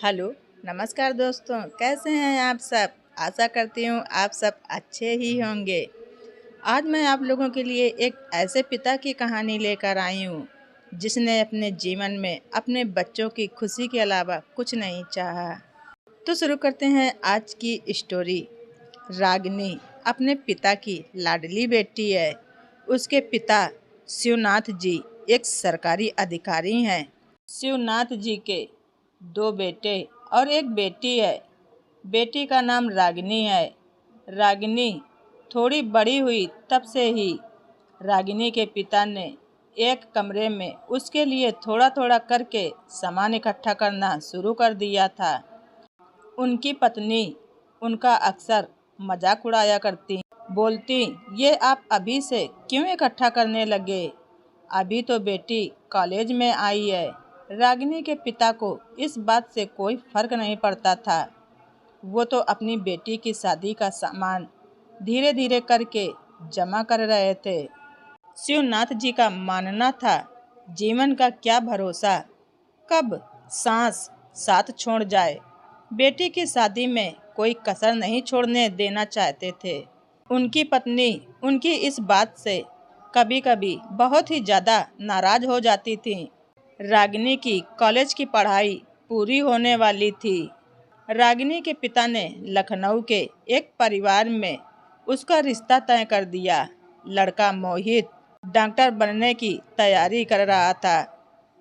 Hello, नमस्कार दोस्तों, कैसे हैं आप सब। आशा करती हूँ आप सब अच्छे ही होंगे। आज मैं आप लोगों के लिए एक ऐसे पिता की कहानी लेकर आई हूँ जिसने अपने जीवन में अपने बच्चों की खुशी के अलावा कुछ नहीं चाहा। तो शुरू करते हैं आज की स्टोरी। रागिनी अपने पिता की लाडली बेटी है। उसके पिता शिवनाथ जी एक सरकारी अधिकारी हैं। शिवनाथ जी के दो बेटे और एक बेटी है। बेटी का नाम रागिनी है। रागिनी थोड़ी बड़ी हुई तब से ही रागिनी के पिता ने एक कमरे में उसके लिए थोड़ा थोड़ा करके सामान इकट्ठा करना शुरू कर दिया था। उनकी पत्नी उनका अक्सर मजाक उड़ाया करती, बोलती, ये आप अभी से क्यों इकट्ठा करने लगे, अभी तो बेटी कॉलेज में आई है। रागिनी के पिता को इस बात से कोई फर्क नहीं पड़ता था। वो तो अपनी बेटी की शादी का सामान धीरे धीरे करके जमा कर रहे थे। शिवनाथ जी का मानना था, जीवन का क्या भरोसा, कब सांस साथ छोड़ जाए। बेटी की शादी में कोई कसर नहीं छोड़ने देना चाहते थे। उनकी पत्नी उनकी इस बात से कभी कभी बहुत ही ज़्यादा नाराज हो जाती थी। रागिनी की कॉलेज की पढ़ाई पूरी होने वाली थी। रागिनी के पिता ने लखनऊ के एक परिवार में उसका रिश्ता तय कर दिया। लड़का मोहित डॉक्टर बनने की तैयारी कर रहा था।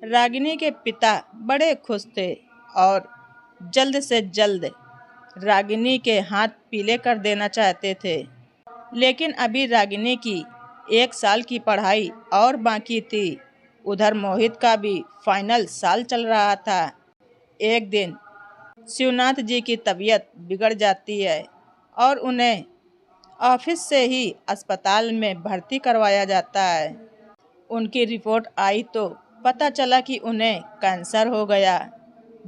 रागिनी के पिता बड़े खुश थे और जल्द से जल्द रागिनी के हाथ पीले कर देना चाहते थे। लेकिन अभी रागिनी की 1 साल की पढ़ाई और बाकी थी। उधर मोहित का भी फाइनल साल चल रहा था। एक दिन शिवनाथ जी की तबीयत बिगड़ जाती है और उन्हें ऑफिस से ही अस्पताल में भर्ती करवाया जाता है। उनकी रिपोर्ट आई तो पता चला कि उन्हें कैंसर हो गया।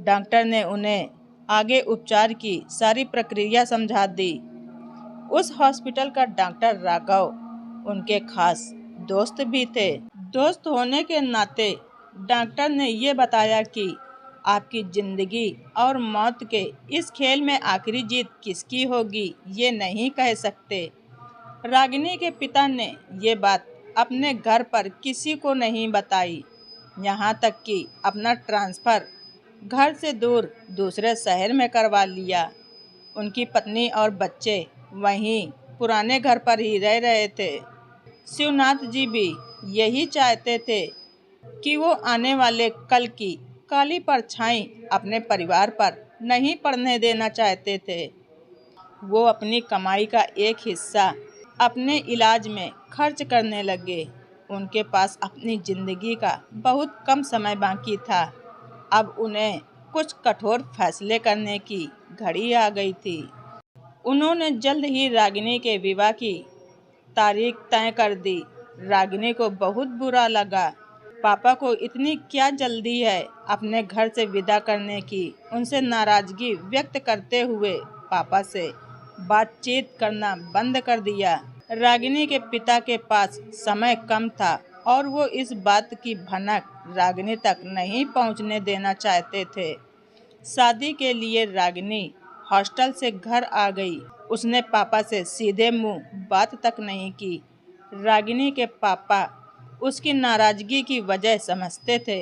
डॉक्टर ने उन्हें आगे उपचार की सारी प्रक्रिया समझा दी। उस हॉस्पिटल का डॉक्टर राघव उनके खास दोस्त भी थे। दोस्त होने के नाते डॉक्टर ने ये बताया कि आपकी जिंदगी और मौत के इस खेल में आखिरी जीत किसकी होगी ये नहीं कह सकते। रागिनी के पिता ने ये बात अपने घर पर किसी को नहीं बताई, यहाँ तक कि अपना ट्रांसफ़र घर से दूर दूसरे शहर में करवा लिया। उनकी पत्नी और बच्चे वहीं पुराने घर पर ही रह रहे थे। शिवनाथ जी भी यही चाहते थे कि वो आने वाले कल की काली परछाई अपने परिवार पर नहीं पड़ने देना चाहते थे। वो अपनी कमाई का एक हिस्सा अपने इलाज में खर्च करने लगे। उनके पास अपनी ज़िंदगी का बहुत कम समय बाकी था। अब उन्हें कुछ कठोर फैसले करने की घड़ी आ गई थी। उन्होंने जल्द ही रागिनी के विवाह की तारीख तय कर दी। रागिनी को बहुत बुरा लगा। पापा को इतनी क्या जल्दी है अपने घर से विदा करने की। उनसे नाराज़गी व्यक्त करते हुए पापा से बातचीत करना बंद कर दिया। रागिनी के पिता के पास समय कम था और वो इस बात की भनक रागिनी तक नहीं पहुंचने देना चाहते थे। शादी के लिए रागिनी हॉस्टल से घर आ गई। उसने पापा से सीधे मुंह बात तक नहीं की। रागिनी के पापा उसकी नाराज़गी की वजह समझते थे,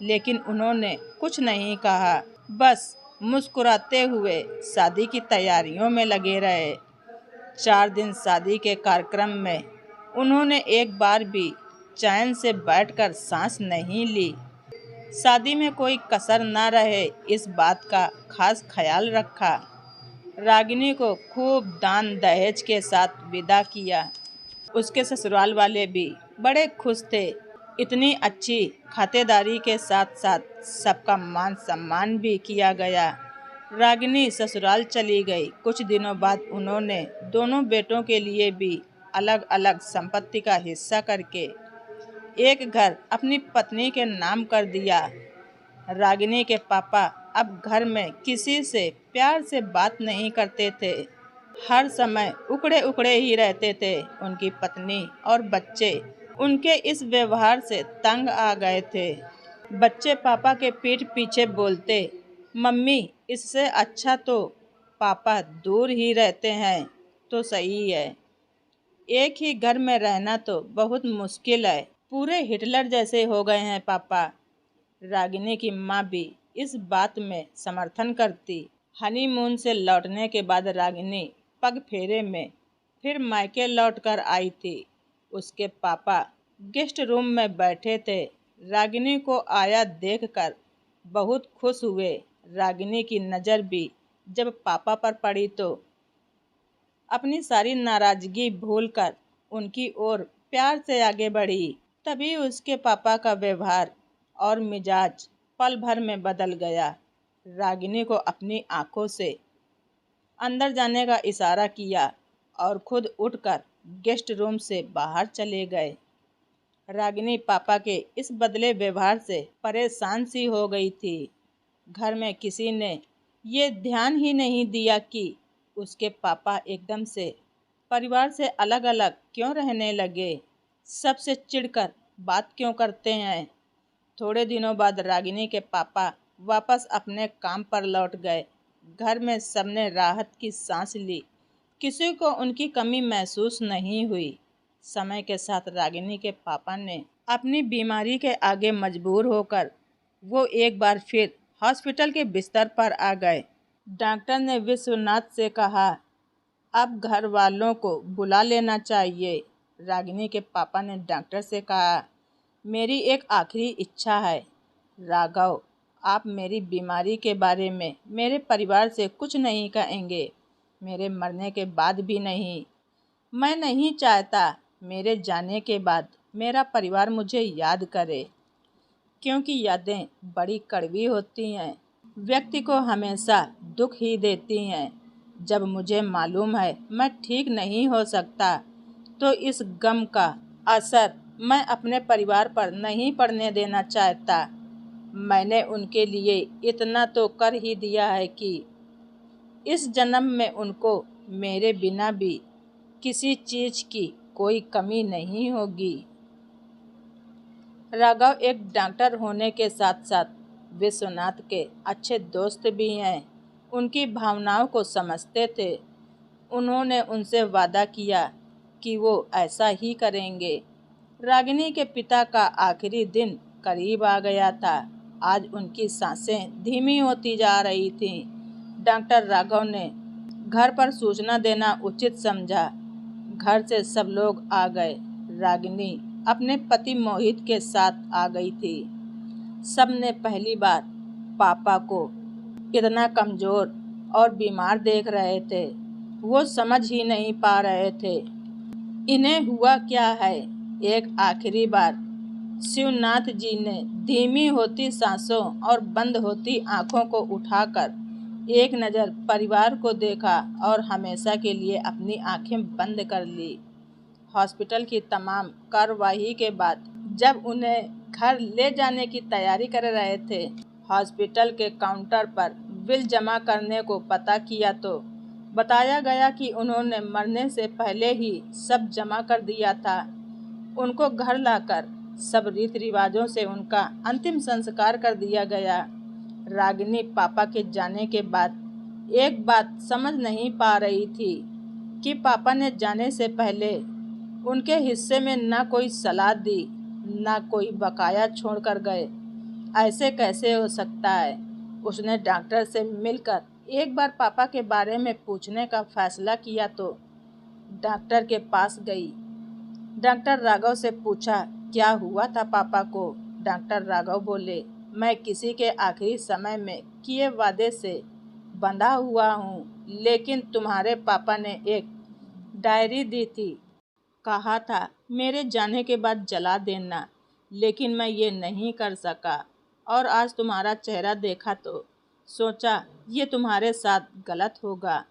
लेकिन उन्होंने कुछ नहीं कहा, बस मुस्कुराते हुए शादी की तैयारियों में लगे रहे। 4 दिन शादी के कार्यक्रम में उन्होंने एक बार भी चैन से बैठकर सांस नहीं ली। शादी में कोई कसर न रहे इस बात का खास ख्याल रखा। रागिनी को खूब दान दहेज के साथ विदा किया। उसके ससुराल वाले भी बड़े खुश थे। इतनी अच्छी खातिरदारी के साथ साथ सबका मान सम्मान भी किया गया। रागिनी ससुराल चली गई। कुछ दिनों बाद उन्होंने दोनों बेटों के लिए भी अलग अलग संपत्ति का हिस्सा करके एक घर अपनी पत्नी के नाम कर दिया। रागिनी के पापा अब घर में किसी से प्यार से बात नहीं करते थे। हर समय उकड़े उकड़े ही रहते थे। उनकी पत्नी और बच्चे उनके इस व्यवहार से तंग आ गए थे। बच्चे पापा के पीठ पीछे बोलते, मम्मी, इससे अच्छा तो पापा दूर ही रहते हैं तो सही है। एक ही घर में रहना तो बहुत मुश्किल है। पूरे हिटलर जैसे हो गए हैं पापा। रागिनी की माँ भी इस बात में समर्थन करती। हनीमून से लौटने के बाद रागिनी पग फेरे में फिर मायके लौट कर आई थी। उसके पापा गेस्ट रूम में बैठे थे। रागिनी को आया देखकर बहुत खुश हुए। रागिनी की नज़र भी जब पापा पर पड़ी तो अपनी सारी नाराजगी भूलकर उनकी ओर प्यार से आगे बढ़ी। तभी उसके पापा का व्यवहार और मिजाज पल भर में बदल गया। रागिनी को अपनी आंखों से अंदर जाने का इशारा किया और खुद उठकर गेस्ट रूम से बाहर चले गए। रागिनी पापा के इस बदले व्यवहार से परेशान सी हो गई थी। घर में किसी ने ये ध्यान ही नहीं दिया कि उसके पापा एकदम से परिवार से अलग अलग क्यों रहने लगे, सबसे चिढ़कर बात क्यों करते हैं। थोड़े दिनों बाद रागिनी के पापा वापस अपने काम पर लौट गए। घर में सबने राहत की सांस ली। किसी को उनकी कमी महसूस नहीं हुई। समय के साथ रागिनी के पापा ने अपनी बीमारी के आगे मजबूर होकर वो एक बार फिर हॉस्पिटल के बिस्तर पर आ गए। डॉक्टर ने विश्वनाथ से कहा, अब घर वालों को बुला लेना चाहिए। रागिनी के पापा ने डॉक्टर से कहा, मेरी एक आखिरी इच्छा है राघव, आप मेरी बीमारी के बारे में मेरे परिवार से कुछ नहीं कहेंगे, मेरे मरने के बाद भी नहीं। मैं नहीं चाहता मेरे जाने के बाद मेरा परिवार मुझे याद करे, क्योंकि यादें बड़ी कड़वी होती हैं, व्यक्ति को हमेशा दुख ही देती हैं। जब मुझे मालूम है मैं ठीक नहीं हो सकता तो इस गम का असर मैं अपने परिवार पर नहीं पड़ने देना चाहता। मैंने उनके लिए इतना तो कर ही दिया है कि इस जन्म में उनको मेरे बिना भी किसी चीज़ की कोई कमी नहीं होगी। राघव एक डॉक्टर होने के साथ साथ विश्वनाथ के अच्छे दोस्त भी हैं। उनकी भावनाओं को समझते थे। उन्होंने उनसे वादा किया कि वो ऐसा ही करेंगे। रागिनी के पिता का आखिरी दिन करीब आ गया था। आज उनकी सांसें धीमी होती जा रही थीं। डॉक्टर राघव ने घर पर सूचना देना उचित समझा। घर से सब लोग आ गए। रागिनी अपने पति मोहित के साथ आ गई थी। सबने पहली बार पापा को इतना कमज़ोर और बीमार देख रहे थे। वो समझ ही नहीं पा रहे थे इन्हें हुआ क्या है। एक आखिरी बार शिवनाथ जी ने धीमी होती सांसों और बंद होती आंखों को उठाकर एक नज़र परिवार को देखा और हमेशा के लिए अपनी आंखें बंद कर ली। हॉस्पिटल की तमाम कार्रवाई के बाद जब उन्हें घर ले जाने की तैयारी कर रहे थे, हॉस्पिटल के काउंटर पर बिल जमा करने को पता किया तो बताया गया कि उन्होंने मरने से पहले ही सब जमा कर दिया था। उनको घर लाकर सब रीति रिवाजों से उनका अंतिम संस्कार कर दिया गया। रागिनी पापा के जाने के बाद एक बात समझ नहीं पा रही थी कि पापा ने जाने से पहले उनके हिस्से में ना कोई सलाह दी, ना कोई बकाया छोड़ कर गए। ऐसे कैसे हो सकता है। उसने डॉक्टर से मिलकर एक बार पापा के बारे में पूछने का फैसला किया तो डॉक्टर के पास गई। डॉक्टर राघव से पूछा, क्या हुआ था पापा को। डॉक्टर राघव बोले, मैं किसी के आखिरी समय में किए वादे से बंधा हुआ हूँ, लेकिन तुम्हारे पापा ने एक डायरी दी थी, कहा था मेरे जाने के बाद जला देना, लेकिन मैं ये नहीं कर सका और आज तुम्हारा चेहरा देखा तो सोचा ये तुम्हारे साथ गलत होगा।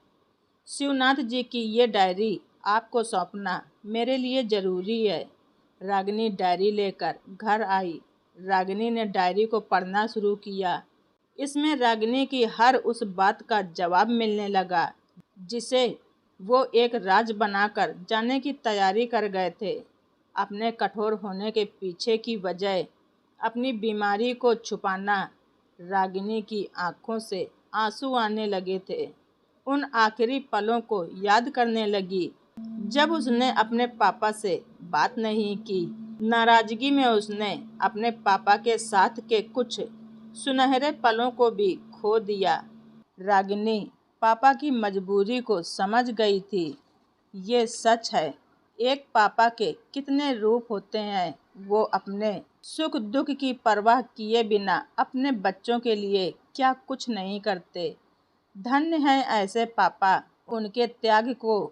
शिवनाथ जी की ये डायरी आपको सौंपना मेरे लिए ज़रूरी है। रागिनी डायरी लेकर घर आई। रागिनी ने डायरी को पढ़ना शुरू किया। इसमें रागिनी की हर उस बात का जवाब मिलने लगा जिसे वो एक राज बनाकर जाने की तैयारी कर गए थे। अपने कठोर होने के पीछे की वजह अपनी बीमारी को छुपाना रागिनी की आंखों से आंसू आने लगे थे। उन आखिरी पलों को याद करने लगी जब उसने अपने पापा से बात नहीं की। नाराजगी में उसने अपने पापा के साथ के कुछ सुनहरे पलों को भी खो दिया। रागिनी पापा की मजबूरी को समझ गई थी। ये सच है, एक पापा के कितने रूप होते हैं। वो अपने सुख दुख की परवाह किए बिना अपने बच्चों के लिए क्या कुछ नहीं करते। धन्य है ऐसे पापा, उनके त्याग को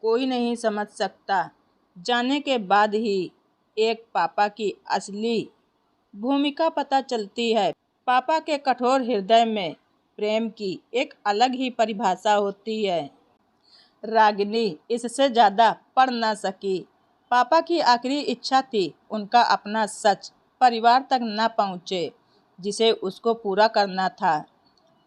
कोई नहीं समझ सकता। जाने के बाद ही एक पापा की असली भूमिका पता चलती है। पापा के कठोर हृदय में प्रेम की एक अलग ही परिभाषा होती है। रागिनी इससे ज़्यादा पढ़ ना सकी। पापा की आखिरी इच्छा थी उनका अपना सच परिवार तक न पहुँचे, जिसे उसको पूरा करना था।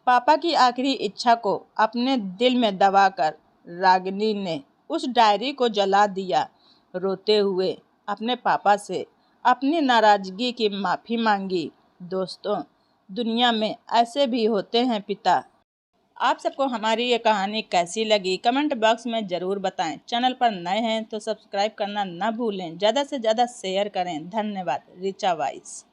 पापा की आखिरी इच्छा को अपने दिल में दबाकर रागिनी ने उस डायरी को जला दिया। रोते हुए अपने पापा से अपनी नाराज़गी की माफ़ी मांगी। दोस्तों, दुनिया में ऐसे भी होते हैं पिता। आप सबको हमारी ये कहानी कैसी लगी कमेंट बॉक्स में ज़रूर बताएं। चैनल पर नए हैं तो सब्सक्राइब करना ना भूलें। ज़्यादा से ज़्यादा शेयर करें। धन्यवाद। ऋचा वाइस।